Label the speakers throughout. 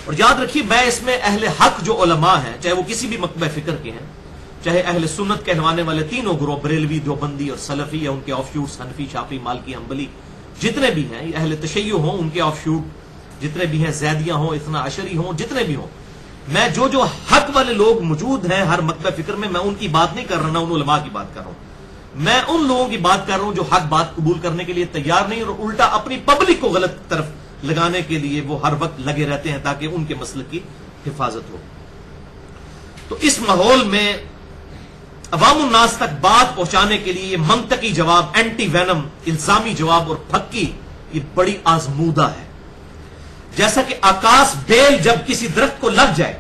Speaker 1: اور یاد رکھیے میں اس میں اہل حق جو علماء ہیں، چاہے وہ کسی بھی مکتبہ فکر کے ہیں، چاہے اہل سنت کہلوانے والے تینوں گروہ، بریلوی، دیوبندی اور سلفی، یا ان کے آف شوٹس حنفی، شافعی، مالکی، حنبلی جتنے بھی ہیں، اہل تشیع ہوں ان کے آف شوٹ جتنے بھی ہیں، زیدیہ ہوں، اثنا عشری ہوں، جتنے بھی ہوں، میں جو حق والے لوگ موجود ہیں ہر مکتبہ فکر میں ان کی بات نہیں کر رہا، نہ ان علماء کی بات کر رہا ہوں، میں ان لوگوں کی بات کر رہا ہوں جو حق بات قبول کرنے کے لیے تیار نہیں، اور الٹا اپنی پبلک کو غلط طرف لگانے کے لیے وہ ہر وقت لگے رہتے ہیں تاکہ ان کے مسلک کی حفاظت ہو۔ تو اس ماحول میں عوام الناس تک بات پہنچانے کے لیے یہ منطقی جواب، اینٹی وینم، الزامی جواب اور پھکی، یہ بڑی آزمودہ ہے۔ جیسا کہ آکاش بیل جب کسی درخت کو لگ جائے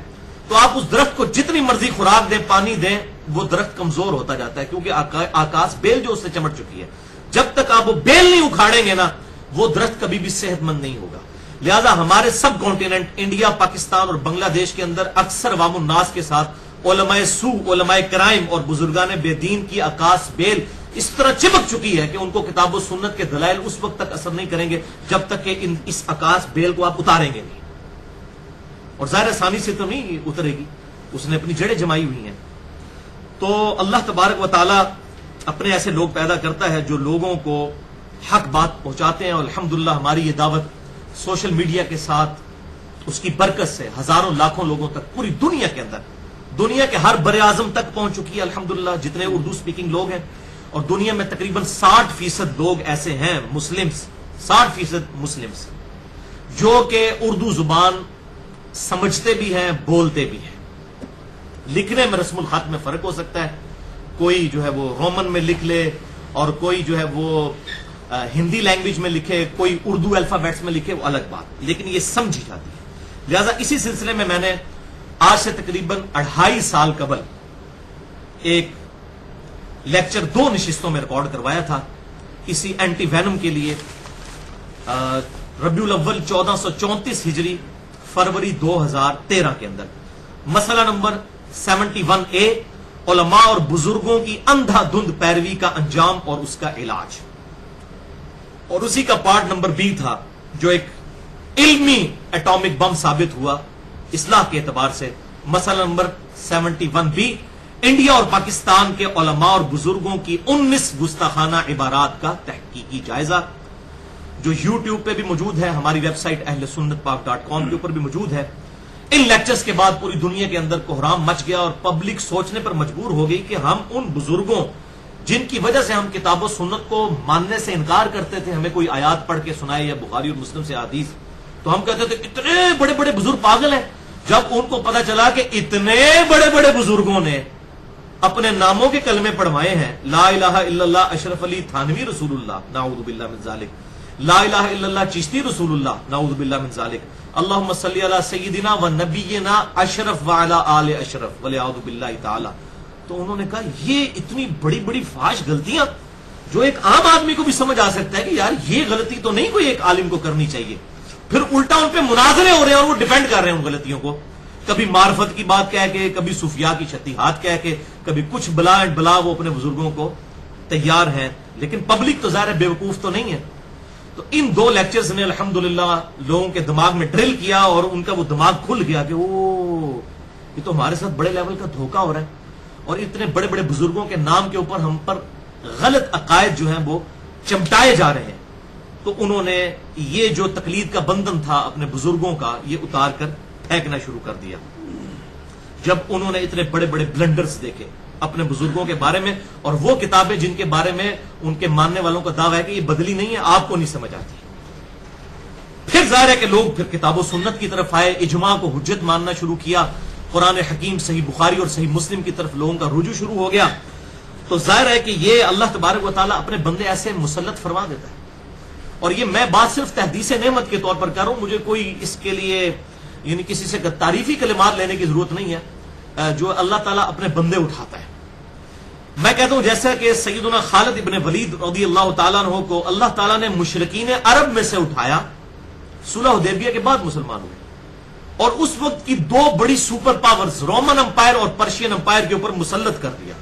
Speaker 1: تو آپ اس درخت کو جتنی مرضی خوراک دیں، پانی دیں، وہ درخت کمزور ہوتا جاتا ہے، کیونکہ آکاش بیل جو اس سے چمٹ چکی ہے، جب تک آپ وہ بیل نہیں اکھاڑیں گے نا وہ درخت کبھی بھی صحت مند نہیں ہوگا۔ لہذا ہمارے سب کانٹیننٹ انڈیا، پاکستان اور بنگلہ دیش کے اندر اکثر عوام الناس کے ساتھ علماء سو، علماء کرائم اور بزرگان بے دین کی آکاش بیل اس طرح چپک چکی ہے کہ ان کو کتاب و سنت کے دلائل اس وقت تک اثر نہیں کریں گے جب تک کہ اس آکاش بیل کو آپ اتاریں گے نہیں، اور ظاہر آسانی سے تو نہیں اترے گی، اس نے اپنی جڑیں جمائی ہوئی ہیں۔ تو اللہ تبارک و تعالی اپنے ایسے لوگ پیدا کرتا ہے جو لوگوں کو حق بات پہنچاتے ہیں، اور الحمدللہ ہماری یہ دعوت سوشل میڈیا کے ساتھ اس کی برکت سے ہزاروں لاکھوں لوگوں تک پوری دنیا کے اندر، دنیا کے ہر بر اعظم تک پہنچ چکی ہے الحمدللہ، جتنے اردو سپیکنگ لوگ ہیں، اور دنیا میں تقریباً 60% لوگ ایسے ہیں مسلمز، 60% مسلمز جو کہ اردو زبان سمجھتے بھی ہیں، بولتے بھی ہیں۔ لکھنے میں رسم الخط میں فرق ہو سکتا ہے، کوئی جو ہے وہ رومن میں لکھ لے اور کوئی جو ہے وہ ہندی لینگویج میں لکھے، کوئی اردو الفابیٹس میں لکھے، وہ الگ بات، لیکن یہ سمجھی جاتی ہے۔ لہذا اسی سلسلے میں نے آج سے تقریباً 2.5 سال قبل ایک لیکچر 2 نشستوں میں ریکارڈ کروایا تھا اسی اینٹی وینم کے لیے، ربیع الاول 1434 ہجری فروری 2013 کے اندر، مسئلہ نمبر 71A، علماء اور بزرگوں کی اندھا دھند پیروی کا انجام اور اس کا علاج، اور اسی کا پارٹ نمبر B تھا جو ایک علمی ایٹامک بم ثابت ہوا اصلاح کے اعتبار سے، مسئلہ نمبر 71B، انڈیا اور پاکستان کے علماء اور بزرگوں کی 19 گستاخانہ عبارات کا تحقیقی جائزہ، جو یوٹیوب پہ بھی موجود ہے، ہماری ویب سائٹ اہلسنتپاک.com کے اوپر بھی موجود ہے۔ ان لیکچرز کے بعد پوری دنیا کے اندر کوہرام مچ گیا، اور پبلک سوچنے پر مجبور ہو گئی کہ ہم ان بزرگوں جن کی وجہ سے ہم کتاب و سنت کو ماننے سے انکار کرتے تھے، ہمیں کوئی آیات پڑھ کے سنائے یا بخاری اور مسلم سے حدیث، تو ہم کہتے تھے اتنے بڑے بڑے بزرگ پاگل ہیں۔ جب ان کو پتا چلا کہ اتنے بڑے بڑے بزرگوں نے اپنے ناموں کے کلمے پڑھوائے ہیں، لا الہ الا اللہ اشرف علی تھانوی رسول اللہ نعوذ باللہ من ذالک، لا الہ الا اللہ چشتی رسول اللہ نعوذ باللہ من ذالک، اللہم صلی علی سیدنا و نبینا اشرف وعلی آل اشرف ولعوذ باللہ تعالی، تو انہوں نے کہا یہ اتنی بڑی بڑی فحش غلطیاں جو ایک عام آدمی کو بھی سمجھ آ سکتا ہے کہ یار یہ غلطی تو نہیں کوئی ایک عالم کو کرنی چاہیے، پھر الٹا ان پہ مناظرے ہو رہے ہیں اور وہ ڈیفینڈ کر رہے ہیں ان غلطیوں کو، کبھی معرفت کی بات کہہ کے، کبھی صوفیاء کی شتیہات کہہ کے، کبھی کچھ بلا اینڈ بلا، وہ اپنے بزرگوں کو تیار ہیں، لیکن پبلک تو ظاہر بے وقوف تو نہیں ہے۔ تو ان 2 لیکچرز نے الحمدللہ لوگوں کے دماغ میں ڈرل کیا، اور ان کا وہ دماغ کھل گیا کہ او یہ تو ہمارے ساتھ بڑے لیول کا دھوکہ ہو رہا ہے، اور اتنے بڑے بڑے بزرگوں کے نام کے اوپر ہم پر غلط عقائد جو ہیں وہ چمٹائے جا رہے ہیں۔ تو انہوں نے یہ جو تقلید کا بندھن تھا اپنے بزرگوں کا، یہ اتار کر پھینکنا شروع کر دیا۔ جب انہوں نے اتنے بڑے بڑے بلنڈرز دیکھے اپنے بزرگوں کے بارے میں، اور وہ کتابیں جن کے بارے میں ان کے ماننے والوں کا دعویٰ ہے کہ یہ بدلی نہیں ہے، آپ کو نہیں سمجھ آتی، پھر ظاہر ہے کہ لوگ پھر کتاب و سنت کی طرف آئے، اجماع کو حجت ماننا شروع کیا، قرآن حکیم، صحیح بخاری اور صحیح مسلم کی طرف لوگوں کا رجوع شروع ہو گیا۔ تو ظاہر ہے کہ یہ اللہ تبارک و تعالیٰ اپنے بندے ایسے مسلط فرما دیتا ہے، اور یہ میں بات صرف تحدیث نعمت کے طور پر کر رہا ہوں، مجھے کوئی اس کے لیے یعنی کسی سے تعریفی کلمات لینے کی ضرورت نہیں ہے، جو اللہ تعالیٰ اپنے بندے اٹھاتا ہے۔ میں کہتا ہوں جیسا کہ سیدنا خالد ابن ولید رضی اللہ تعالیٰ عنہ کو اللہ تعالیٰ نے مشرکین عرب میں سے اٹھایا، صلح حدیبیہ کے بعد مسلمان ہوئے، اور اس وقت کی 2 بڑی سپر پاورز رومن امپائر اور پرشین امپائر کے اوپر مسلط کر دیا،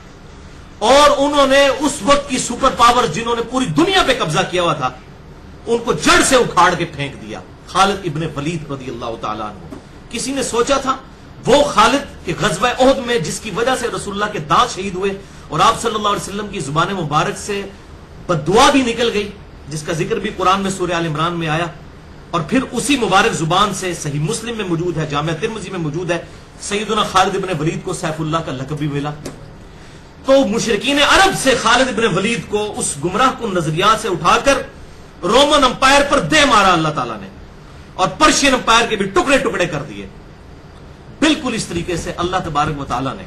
Speaker 1: اور انہوں نے اس وقت کی سپر پاور جنہوں نے پوری دنیا پہ قبضہ کیا ہوا تھا ان کو جڑ سے اکھاڑ کے پھینک دیا۔ خالد ابن ولید رضی اللہ تعالیٰ عنہ کسی نے سوچا تھا وہ خالد کے غزوہ احد میں جس کی وجہ سے رسول اللہ کے دانت شہید ہوئے اور آپ صلی اللہ علیہ وسلم کی زبان مبارک سے بددعا بھی نکل گئی، جس کا ذکر بھی قرآن میں سورہ آل عمران میں آیا، اور پھر اسی مبارک زبان سے صحیح مسلم میں موجود ہے، جامعہ ترمذی میں موجود ہے، سیدنا خالد ابن ولید کو سیف اللہ کا لقب بھی ملا۔ تو مشرکین عرب سے خالد ابن ولید کو اس گمراہ کن نظریات سے اٹھا کر رومن امپائر پر دے مارا اللہ تعالیٰ نے، اور پرشین امپائر کے بھی ٹکڑے ٹکڑے کر دیے۔ بالکل اس طریقے سے اللہ تبارک و تعالیٰ نے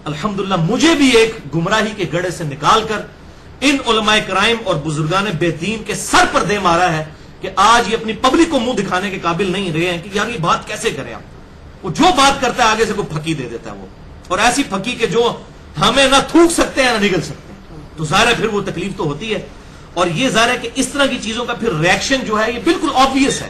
Speaker 1: الحمدللہ مجھے بھی ایک گمراہی کے گڑھے سے نکال کر ان علماء کرائم اور بزرگان بے دین کے سر پر دے مارا ہے کہ آج یہ اپنی پبلک کو منہ دکھانے کے قابل نہیں رہے ہیں کہ یار یہ بات کیسے کریں آپ۔ وہ جو بات کرتا ہے آگے سے کوئی پھکی دے دیتا ہے وہ، اور ایسی پھکی کہ جو ہمیں نہ تھوک سکتے ہیں نہ نگل سکتے ہیں، تو ظاہر ہے پھر وہ تکلیف تو ہوتی ہے۔ اور یہ ظاہر ہے کہ اس طرح کی چیزوں کا پھر ریئیکشن جو ہے یہ بالکل آبویس ہے،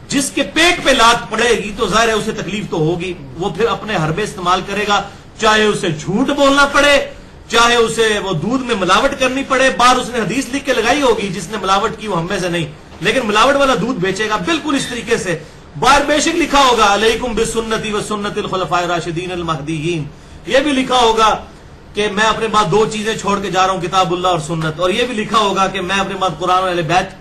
Speaker 1: جس کے پیٹ پہ لات پڑے گی تو ظاہر ہے اسے تکلیف تو ہوگی، وہ پھر اپنے حربے استعمال کرے گا، چاہے اسے جھوٹ بولنا پڑے، چاہے اسے وہ دودھ میں ملاوٹ کرنی پڑے۔ بار اس نے حدیث لکھ کے لگائی ہوگی جس نے ملاوٹ کی وہ ہم میں سے نہیں، لیکن ملاوٹ والا دودھ بیچے گا بالکل اس طریقے سے۔ بار بے شک لکھا ہوگا علیکم بسنتی و سنت الخلفاء الراشدین المہدیین، یہ بھی لکھا ہوگا کہ میں اپنے بعد دو چیزیں چھوڑ کے جا رہا ہوں، کتاب اللہ اور سنت، اور یہ بھی لکھا ہوگا کہ میں اپنے بعد قرآن اور اہل بیت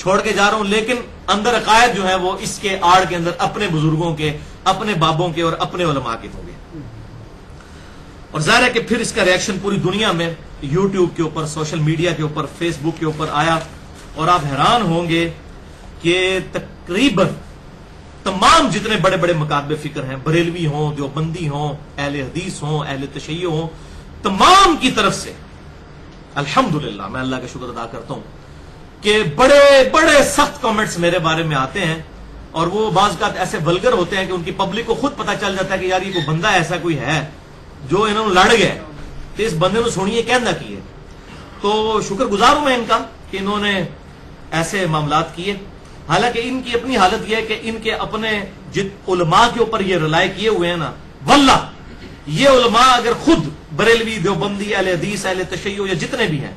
Speaker 1: چھوڑ کے جا رہا ہوں، لیکن اندر عقائد جو ہے وہ اس کے آڑ کے اندر اپنے بزرگوں کے، اپنے بابوں کے اور اپنے علماء کے ہوں گے۔ اور ظاہر ہے کہ پھر اس کا ریئیکشن پوری دنیا میں یوٹیوب کے اوپر، سوشل میڈیا کے اوپر، فیس بک کے اوپر آیا، اور آپ حیران ہوں گے کہ تقریباً تمام جتنے بڑے بڑے مکاتب فکر ہیں، بریلوی ہوں، دیوبندی ہوں، اہل حدیث ہوں، اہل تشیع ہوں، تمام کی طرف سے الحمدللہ میں اللہ کا شکر ادا کرتا ہوں کہ بڑے بڑے سخت کامنٹس میرے بارے میں آتے ہیں، اور وہ بعض کا ایسے ولگر ہوتے ہیں کہ ان کی پبلک کو خود پتا چل جاتا ہے کہ یار یہ کوئی بندہ ایسا کوئی ہے جو انہوں نے لڑ گئے، تو اس بندے نے سنیے کہنا کیے۔ تو شکر گزار ہوں میں ان کا کہ انہوں نے ایسے معاملات کیے، حالانکہ ان کی اپنی حالت یہ ہے کہ ان کے اپنے علماء کے اوپر یہ رلائے کیے ہوئے ہیں نا، واللہ یہ علماء اگر خود بریلوی، دیوبندی، اہل حدیث، اہل تشیع یا جتنے بھی ہیں،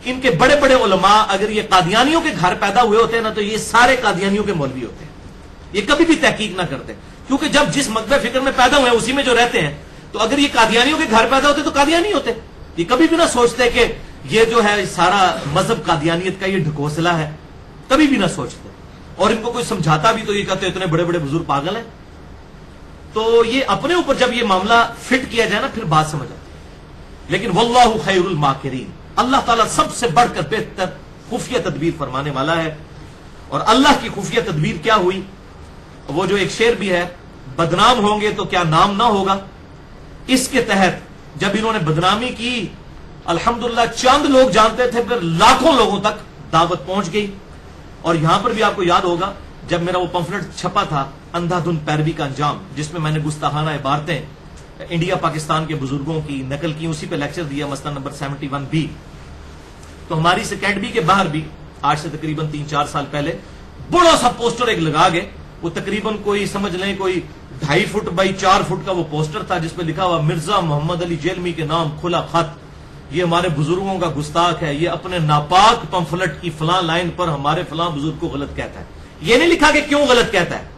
Speaker 1: ان کے بڑے بڑے علماء اگر یہ قادیانیوں کے گھر پیدا ہوئے ہوتے ہیں نا تو یہ سارے قادیانیوں کے مولوی ہوتے ہیں، یہ کبھی بھی تحقیق نہ کرتے، کیونکہ جب جس مکتب فکر میں پیدا ہوئے ہیں اسی میں جو رہتے ہیں، تو اگر یہ قادیانیوں کے گھر پیدا ہوتے تو قادیانی ہوتے۔ یہ کبھی بھی نہ سوچتے کہ یہ جو ہے سارا مذہب قادیانیت کا یہ ڈھکوسلا ہے، کبھی بھی نہ سوچتے، اور ان کو کوئی سمجھاتا بھی تو یہ کہتے اتنے بڑے بڑے بزرگ پاگل ہیں۔ تو یہ اپنے اوپر جب یہ معاملہ فٹ کیا جائے نا پھر بات سمجھ آتی ہے، لیکن واللہ خیر الماکرین، اللہ تعالیٰ سب سے بڑھ کر بہتر خفیہ تدبیر فرمانے والا ہے۔ اور اللہ کی خفیہ تدبیر کیا ہوئی، وہ جو ایک شعر بھی ہے، بدنام ہوں گے تو کیا نام نہ ہوگا، اس کے تحت جب انہوں نے بدنامی کی الحمدللہ چند لوگ جانتے تھے، پھر لاکھوں لوگوں تک دعوت پہنچ گئی۔ اور یہاں پر بھی آپ کو یاد ہوگا جب میرا وہ پمفلٹ چھپا تھا اندھا دھند پیروی کا انجام، جس میں میں نے گستاخانہ عبارتیں انڈیا پاکستان کے بزرگوں کی نقل کی، اسی پہ لیکچر دیا، مسئلہ نمبر 71B۔ تو ہماری اس اکیڈمی کے باہر بھی آج سے تقریباً 3-4 سال پہلے بڑا سا پوسٹر ایک لگا گئے، وہ تقریباً کوئی سمجھ لیں کوئی 2.5 فٹ بائی 4 فٹ کا وہ پوسٹر تھا، جس پہ لکھا ہوا مرزا محمد علی جیلمی کے نام کھلا خط، یہ ہمارے بزرگوں کا گستاخ ہے، یہ اپنے ناپاک پمفلٹ کی فلاں لائن پر ہمارے فلاں بزرگ کو غلط کہتا ہے۔ یہ نہیں لکھا کہ کیوں غلط کہتا ہے،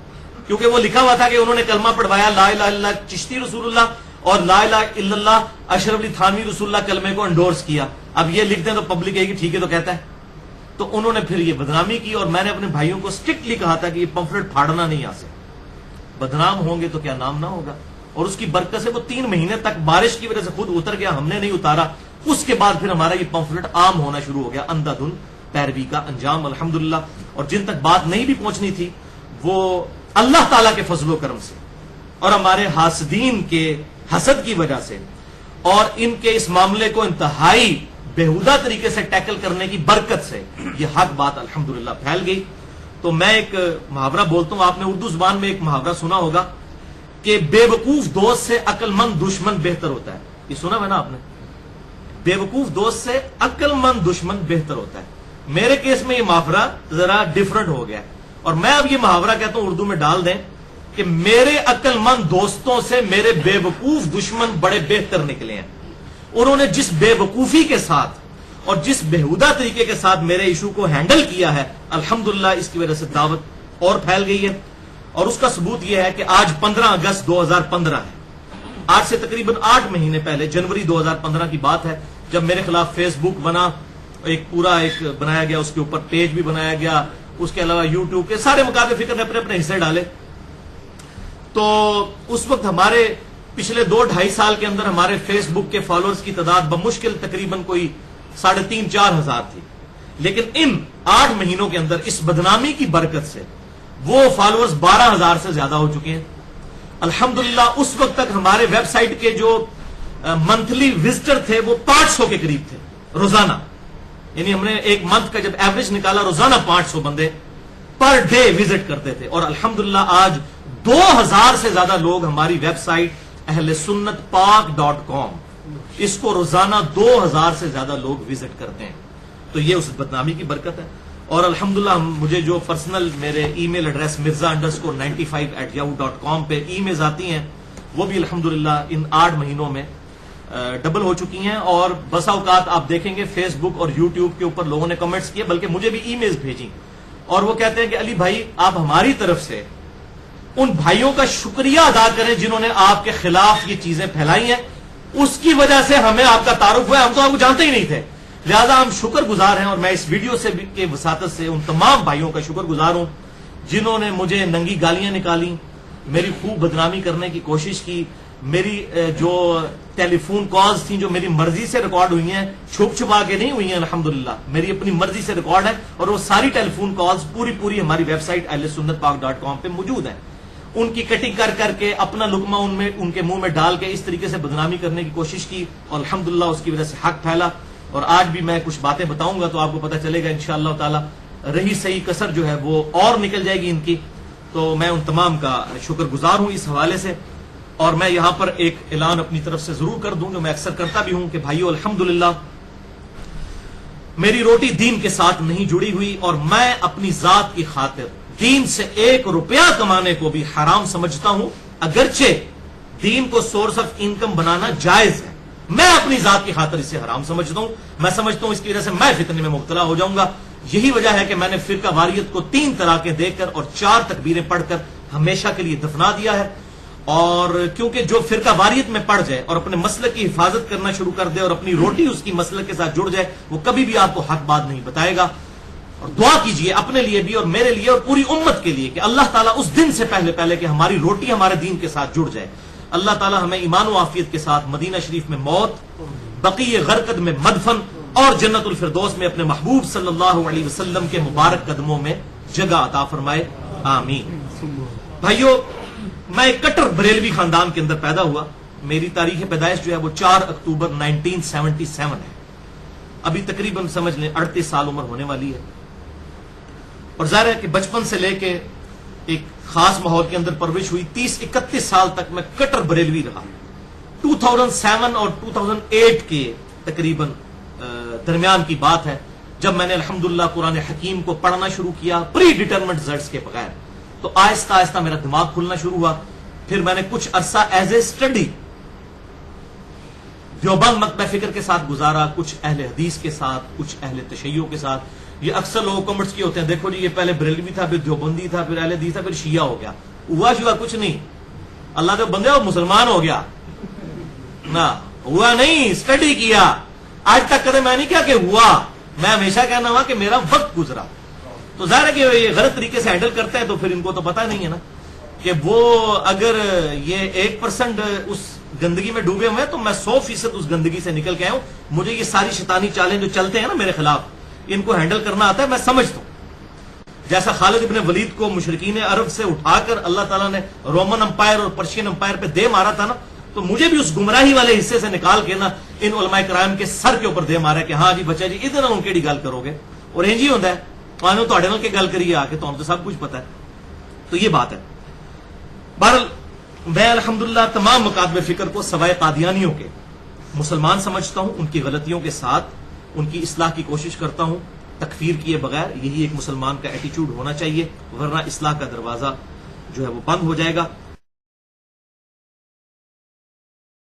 Speaker 1: کیونکہ وہ لکھا ہوا تھا کہ انہوں نے کلمہ پڑھوایا لا الہ الا اللہ چشتی رسول اللہ اور لا الہ الا اللہ اشرف علی تھانوی رسول اللہ کلمے کو انڈورس کیا۔ اب یہ لکھ دیں تو پبلک ہے کہ ٹھیک ہے تو کہتا ہے، تو انہوں نے پھر یہ بدنامی کی، اور میں نے اپنے بھائیوں کو اسٹرکٹلی کہا تھا کہ یہ پمفلٹ پھاڑنا نہیں، یہاں سے بدنام ہوں گے تو کیا نام نہ ہوگا۔ اور اس کی برکت سے وہ 3 مہینے تک بارش کی وجہ سے خود اتر گیا، ہم نے نہیں اتارا۔ اس کے بعد پھر ہمارا یہ پمفلٹ عام ہونا شروع ہو گیا، اندھا دھند پیروی کا انجام الحمدللہ۔ اور جن تک بات نہیں بھی پہنچنی تھی وہ اللہ تعالیٰ کے فضل و کرم سے اور ہمارے حاسدین کے حسد کی وجہ سے اور ان کے اس معاملے کو انتہائی بےہودہ طریقے سے ٹیکل کرنے کی برکت سے یہ حق بات الحمدللہ پھیل گئی۔ تو میں ایک محاورہ بولتا ہوں، آپ نے اردو زبان میں ایک محاورہ سنا ہوگا کہ بے وقوف دوست سے عقل مند دشمن بہتر ہوتا ہے، یہ سنا ہے نا آپ نے؟ بے وقوف دوست سے عقل مند دشمن بہتر ہوتا ہے۔ میرے کیس میں یہ محاورہ ذرا ڈیفرنٹ ہو گیا، اور میں اب یہ محاورہ کہتا ہوں اردو میں ڈال دیں کہ میرے عقل مند دوستوں سے میرے بے وقوف دشمن بڑے بہتر نکلے ہیں۔ انہوں نے جس بے وقوفی کے ساتھ اور جس بےہودہ طریقے کے ساتھ میرے ایشو کو ہینڈل کیا ہے الحمدللہ، اس کی وجہ سے دعوت اور پھیل گئی ہے۔ اور اس کا ثبوت یہ ہے کہ آج 15 اگست 2015 ہے. آج سے تقریباً 8 مہینے پہلے جنوری 2015 کی بات ہے جب میرے خلاف فیس بک بنا, ایک پورا بنایا گیا, اس کے اوپر پیج بھی بنایا گیا, اس کے علاوہ یوٹیوب کے سارے مقابل فکر نے اپنے اپنے حصے ڈالے. تو اس وقت ہمارے پچھلے 2-2.5 سال کے اندر ہمارے فیس بک کے فالوورز کی تعداد بمشکل تقریباً کوئی 3,500-4,000 ہزار تھی. لیکن ان 8 مہینوں کے اندر اس بدنامی کی برکت سے وہ فالوورز 12,000 سے زیادہ ہو چکے ہیں. الحمدللہ اس وقت تک ہمارے ویب سائٹ کے جو منتھلی وزٹر تھے وہ 500 کے قریب تھے روزانہ. یعنی ہم نے ایک منتھ کا جب ایوریج نکالا روزانہ 500 بندے پر ڈے وزٹ کرتے تھے. اور الحمدللہ آج 2,000 سے زیادہ لوگ ہماری ویب سائٹ اہل سنت پاک.com اس کو روزانہ 2,000 سے زیادہ لوگ وزٹ کرتے ہیں. تو یہ اس بدنامی کی برکت ہے. اور الحمدللہ مجھے جو پرسنل میرے ای میل ایڈریس mirza_95@yahoo.com پہ ای میلز آتی ہیں وہ بھی الحمدللہ ان 8 مہینوں میں ڈبل ہو چکی ہیں. اور بسا اوقات آپ دیکھیں گے فیس بک اور یوٹیوب کے اوپر لوگوں نے کمنٹس کیے, بلکہ مجھے بھی ای میلز بھیجی, اور وہ کہتے ہیں کہ علی بھائی آپ ہماری طرف سے ان بھائیوں کا شکریہ ادا کریں جنہوں نے آپ کے خلاف یہ چیزیں پھیلائی ہیں, اس کی وجہ سے ہمیں آپ کا تعارف ہوا ہے, ہم تو آپ کو جانتے ہی نہیں تھے, لہذا ہم شکر گزار ہیں. اور میں اس ویڈیو سے کے وساطت سے ان تمام بھائیوں کا شکر گزار ہوں جنہوں نے مجھے ننگی گالیاں نکالی, میری خوب بدنامی کرنے کی کوشش کی, میری جو ٹیلی فون کالز تھیں جو میری مرضی سے ریکارڈ ہوئی ہیں, چھپ چھپا کے نہیں ہوئی ہیں, الحمدللہ میری اپنی مرضی سے ریکارڈ ہے, اور وہ ساری ٹیلی فون کالز پوری ہماری ویب سائٹ اہل سنت پاک.com پہ موجود ہیں. ان کی کٹنگ کر کے اپنا لقمہ ان کے منہ میں ڈال کے اس طریقے سے بدنامی کرنے کی کوشش کی, اور الحمدللہ اس کی وجہ سے حق پھیلا. اور آج بھی میں کچھ باتیں بتاؤں گا تو آپ کو پتہ چلے گا انشاءاللہ تعالی رہی صحیح کسر جو ہے وہ اور نکل جائے گی ان کی. تو میں ان تمام کا شکر گزار ہوں اس حوالے سے. اور میں یہاں پر ایک اعلان اپنی طرف سے ضرور کر دوں جو میں اکثر کرتا بھی ہوں کہ بھائیو الحمدللہ میری روٹی دین کے ساتھ نہیں جڑی ہوئی, اور میں اپنی ذات کی خاطر دین سے 1 روپیہ کمانے کو بھی حرام سمجھتا ہوں, اگرچہ دین کو سورس آف انکم بنانا جائز ہے. میں اپنی ذات کی خاطر اسے حرام سمجھتا ہوں. میں سمجھتا ہوں اس کی وجہ سے میں فتنے میں مبتلا ہو جاؤں گا. یہی وجہ ہے کہ میں نے فرقہ واریت کو 3 طلاقیں دے کر اور 4 تکبیریں پڑھ کر ہمیشہ کے لیے دفنا دیا ہے. اور کیونکہ جو فرقہ واریت میں پڑ جائے اور اپنے مسلک کی حفاظت کرنا شروع کر دے اور اپنی روٹی اس کی مسلک کے ساتھ جڑ جائے, وہ کبھی بھی آپ کو حق بات نہیں بتائے گا. اور دعا کیجئے اپنے لیے بھی اور میرے لیے اور پوری امت کے لیے کہ اللہ تعالیٰ اس دن سے پہلے کہ ہماری روٹی ہمارے دین کے ساتھ جڑ جائے, اللہ تعالیٰ ہمیں ایمان و عافیت کے ساتھ مدینہ شریف میں موت, بقیع غرقد میں مدفن, اور جنت الفردوس میں اپنے محبوب صلی اللہ علیہ وسلم کے مبارک قدموں میں جگہ عطا فرمائے, آمین. بھائیو, میں ایک کٹر بریلوی خاندان کے اندر پیدا ہوا. میری تاریخ پیدائش جو ہے وہ 4 اکتوبر 1977 ہے. ابھی تقریباً سمجھ لیں 38 سال عمر ہونے والی ہے. اور ظاہر ہے کہ بچپن سے لے کے ایک خاص ماحول کے اندر پرورش ہوئی. 30-31 سال تک میں کٹر بریلوی رہا. 2007 اور 2008 کے تقریباً درمیان کی بات ہے جب میں نے الحمدللہ قرآن حکیم کو پڑھنا شروع کیا پری ڈیٹرمنٹ رزلٹس کے بغیر. تو آہستہ آہستہ میرا دماغ کھلنا شروع ہوا. پھر میں نے کچھ عرصہ ایز اے اسٹڈی دیوبند مکتبہ فکر کے ساتھ گزارا, کچھ اہل حدیث کے ساتھ, کچھ اہل تشیع کے ساتھ. یہ اکثر لوگ کمنٹس کیے ہوتے ہیں, دیکھو جی یہ پہلے بریلوی تھا, پھر دیوبندی تھا, پھر اہل حدیث تھا, پھر شیعہ ہو گیا. ہوا کچھ نہیں, اللہ کے بندے وہ مسلمان ہو گیا نہ ہوا نہیں, اسٹڈی کیا. آج تک کبھی میں نہیں کیا کہ ہوا, میں ہمیشہ کہنا ہوا کہ میرا وقت گزرا. تو ظاہر ہے کہ یہ غلط طریقے سے ہینڈل کرتے ہیں تو پھر ان کو تو پتا نہیں ہے نا کہ وہ اگر یہ 1% اس گندگی میں ڈوبے ہوئے ہیں تو میں 100% اس گندگی سے نکل کے آیا ہوں. مجھے یہ ساری شیطانی چالیں جو چلتے ہیں نا میرے خلاف, ان کو ہینڈل کرنا آتا ہے. میں سمجھتا ہوں جیسا خالد ابن ولید کو مشرکین عرب سے اٹھا کر اللہ تعالیٰ نے رومن امپائر اور پرشین امپائر پہ دے مارا تھا نا, تو مجھے بھی اس گمراہی والے حصے سے نکال کے نا ان علماء کرام کے سر کے اوپر دے مارا کہ ہاں جی بچہ جی ادھر ان کیڑی گل کرو گے, اور انج ہی ہوتا ہے مانو تھوڑے نال کے گل کریے آ کے, تو ہم تو سب کچھ پتا ہے. تو یہ بات ہے. بہرحال میں الحمدللہ تمام مکاتب فکر کو سوائے قادیانیوں کے مسلمان سمجھتا ہوں. ان کی غلطیوں کے ساتھ ان کی اصلاح کی کوشش کرتا ہوں تکفیر کیے بغیر. یہی ایک مسلمان کا ایٹیچیوڈ ہونا چاہیے, ورنہ اصلاح کا دروازہ جو ہے وہ بند ہو جائے گا.